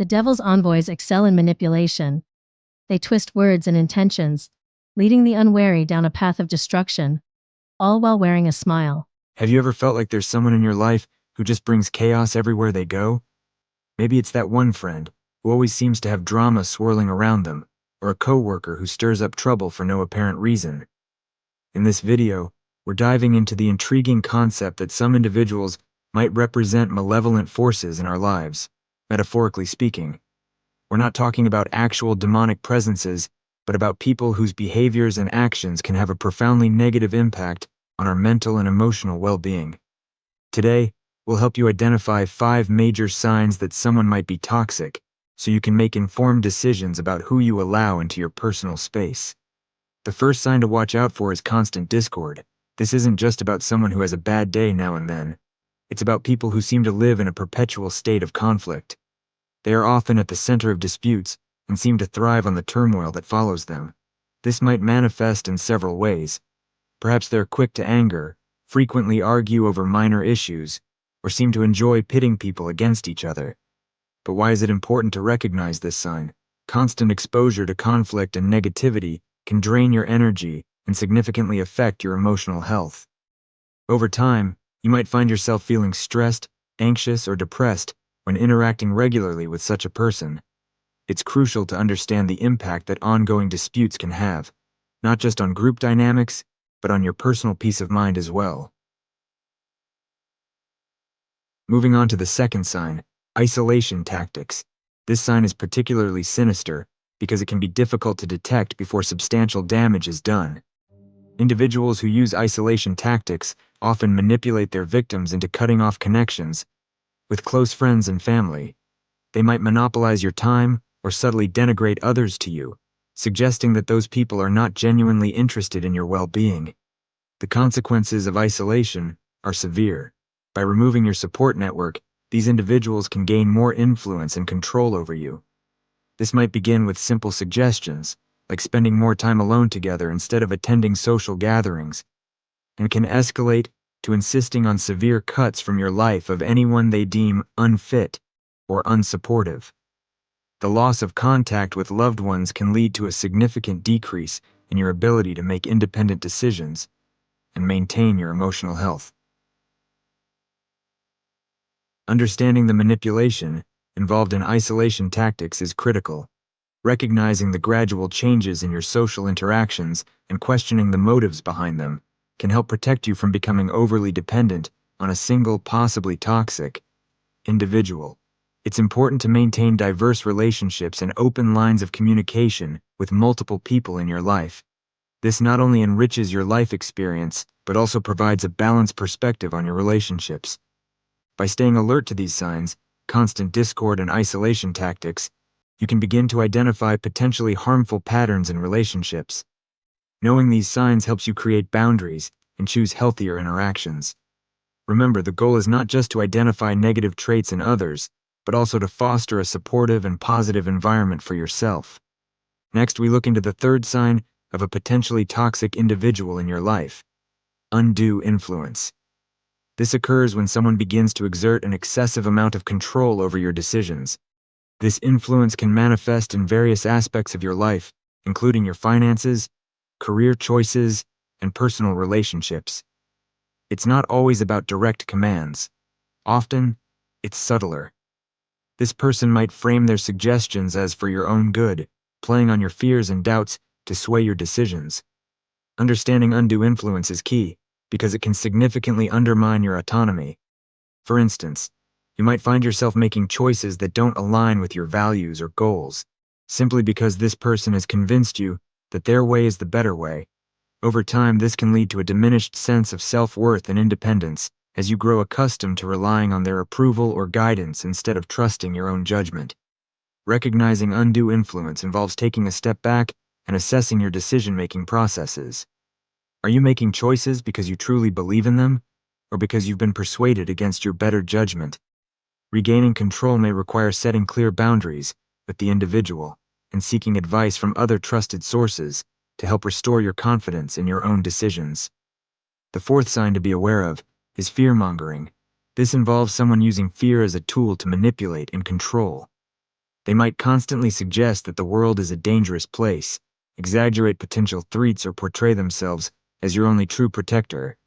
The devil's envoys excel in manipulation. They twist words and intentions, leading the unwary down a path of destruction, all while wearing a smile. Have you ever felt like there's someone in your life who just brings chaos everywhere they go? Maybe it's that one friend who always seems to have drama swirling around them, or a coworker who stirs up trouble for no apparent reason. In this video, we're diving into the intriguing concept that some individuals might represent malevolent forces in our lives, metaphorically speaking. We're not talking about actual demonic presences, but about people whose behaviors and actions can have a profoundly negative impact on our mental and emotional well-being. Today, we'll help you identify 5 major signs that someone might be toxic, so you can make informed decisions about who you allow into your personal space. The first sign to watch out for is constant discord. This isn't just about someone who has a bad day now and then. It's about people who seem to live in a perpetual state of conflict. They are often at the center of disputes and seem to thrive on the turmoil that follows them. This might manifest in several ways. Perhaps they're quick to anger, frequently argue over minor issues, or seem to enjoy pitting people against each other. But why is it important to recognize this sign? Constant exposure to conflict and negativity can drain your energy and significantly affect your emotional health. Over time, you might find yourself feeling stressed, anxious, or depressed when interacting regularly with such a person. It's crucial to understand the impact that ongoing disputes can have, not just on group dynamics, but on your personal peace of mind as well. Moving on to the second sign, isolation tactics. This sign is particularly sinister because it can be difficult to detect before substantial damage is done. Individuals who use isolation tactics often manipulate their victims into cutting off connections with close friends and family. They might monopolize your time or subtly denigrate others to you, suggesting that those people are not genuinely interested in your well-being. The consequences of isolation are severe. By removing your support network, these individuals can gain more influence and control over you. This might begin with simple suggestions, like spending more time alone together instead of attending social gatherings, and can escalate to insisting on severe cuts from your life of anyone they deem unfit or unsupportive. The loss of contact with loved ones can lead to a significant decrease in your ability to make independent decisions and maintain your emotional health. Understanding the manipulation involved in isolation tactics is critical. Recognizing the gradual changes in your social interactions and questioning the motives behind them can help protect you from becoming overly dependent on a single, possibly toxic individual. It's important to maintain diverse relationships and open lines of communication with multiple people in your life. This not only enriches your life experience, but also provides a balanced perspective on your relationships. By staying alert to these signs, constant discord and isolation tactics, you can begin to identify potentially harmful patterns in relationships. Knowing these signs helps you create boundaries and choose healthier interactions. Remember, the goal is not just to identify negative traits in others, but also to foster a supportive and positive environment for yourself. Next, we look into the third sign of a potentially toxic individual in your life: undue influence. This occurs when someone begins to exert an excessive amount of control over your decisions. This influence can manifest in various aspects of your life, including your finances, career choices, and personal relationships. It's not always about direct commands. Often, it's subtler. This person might frame their suggestions as for your own good, playing on your fears and doubts to sway your decisions. Understanding undue influence is key, because it can significantly undermine your autonomy. For instance, you might find yourself making choices that don't align with your values or goals, simply because this person has convinced you that their way is the better way. Over time, this can lead to a diminished sense of self-worth and independence, as you grow accustomed to relying on their approval or guidance instead of trusting your own judgment. Recognizing undue influence involves taking a step back and assessing your decision-making processes. Are you making choices because you truly believe in them, or because you've been persuaded against your better judgment? Regaining control may require setting clear boundaries with the individual and seeking advice from other trusted sources to help restore your confidence in your own decisions. The fourth sign to be aware of is fear-mongering. This involves someone using fear as a tool to manipulate and control. They might constantly suggest that the world is a dangerous place, exaggerate potential threats, or portray themselves as your only true protector.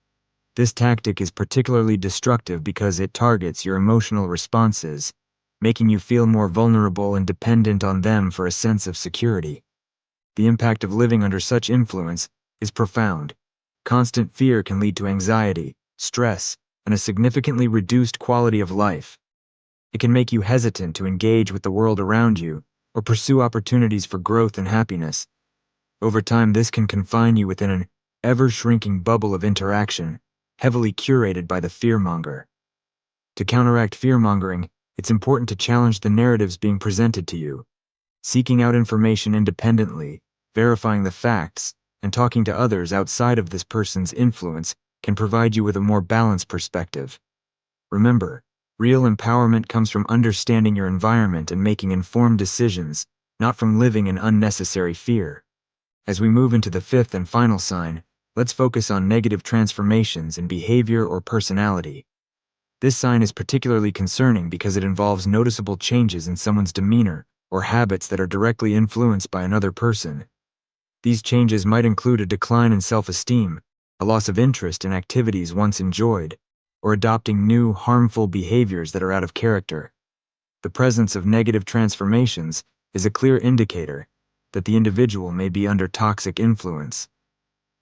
This tactic is particularly destructive because it targets your emotional responses, making you feel more vulnerable and dependent on them for a sense of security. The impact of living under such influence is profound. Constant fear can lead to anxiety, stress, and a significantly reduced quality of life. It can make you hesitant to engage with the world around you or pursue opportunities for growth and happiness. Over time, this can confine you within an ever-shrinking bubble of interaction, heavily curated by the fearmonger. To counteract fearmongering, it's important to challenge the narratives being presented to you. Seeking out information independently, verifying the facts, and talking to others outside of this person's influence can provide you with a more balanced perspective. Remember, real empowerment comes from understanding your environment and making informed decisions, not from living in unnecessary fear. As we move into the fifth and final sign, let's focus on negative transformations in behavior or personality. This sign is particularly concerning because it involves noticeable changes in someone's demeanor or habits that are directly influenced by another person. These changes might include a decline in self-esteem, a loss of interest in activities once enjoyed, or adopting new, harmful behaviors that are out of character. The presence of negative transformations is a clear indicator that the individual may be under toxic influence.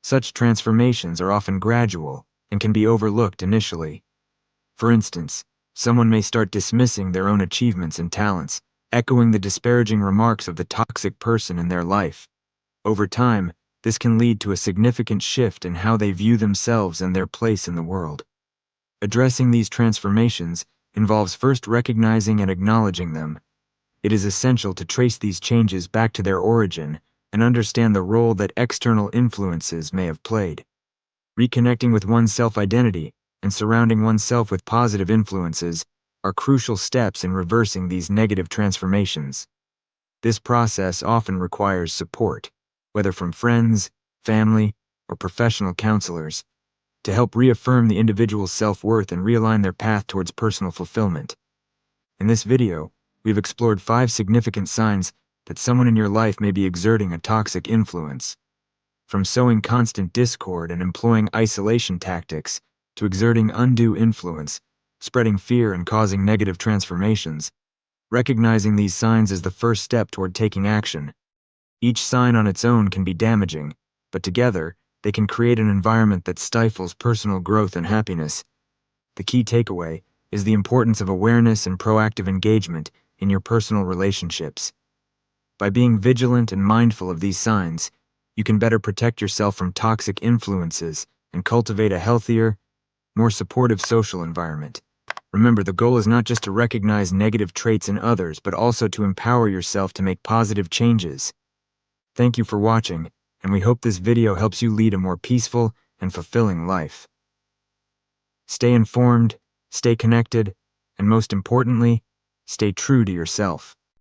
Such transformations are often gradual and can be overlooked initially. For instance, someone may start dismissing their own achievements and talents, echoing the disparaging remarks of the toxic person in their life. Over time, this can lead to a significant shift in how they view themselves and their place in the world. Addressing these transformations involves first recognizing and acknowledging them. It is essential to trace these changes back to their origin and understand the role that external influences may have played. Reconnecting with one's self-identity and surrounding oneself with positive influences are crucial steps in reversing these negative transformations. This process often requires support, whether from friends, family, or professional counselors, to help reaffirm the individual's self-worth and realign their path towards personal fulfillment. In this video, we've explored 5 significant signs that someone in your life may be exerting a toxic influence. From sowing constant discord and employing isolation tactics to exerting undue influence, spreading fear and causing negative transformations, recognizing these signs is the first step toward taking action. Each sign on its own can be damaging, but together, they can create an environment that stifles personal growth and happiness. The key takeaway is the importance of awareness and proactive engagement in your personal relationships. By being vigilant and mindful of these signs, you can better protect yourself from toxic influences and cultivate a healthier, more supportive social environment. Remember, the goal is not just to recognize negative traits in others, but also to empower yourself to make positive changes. Thank you for watching, and we hope this video helps you lead a more peaceful and fulfilling life. Stay informed, stay connected, and most importantly, stay true to yourself.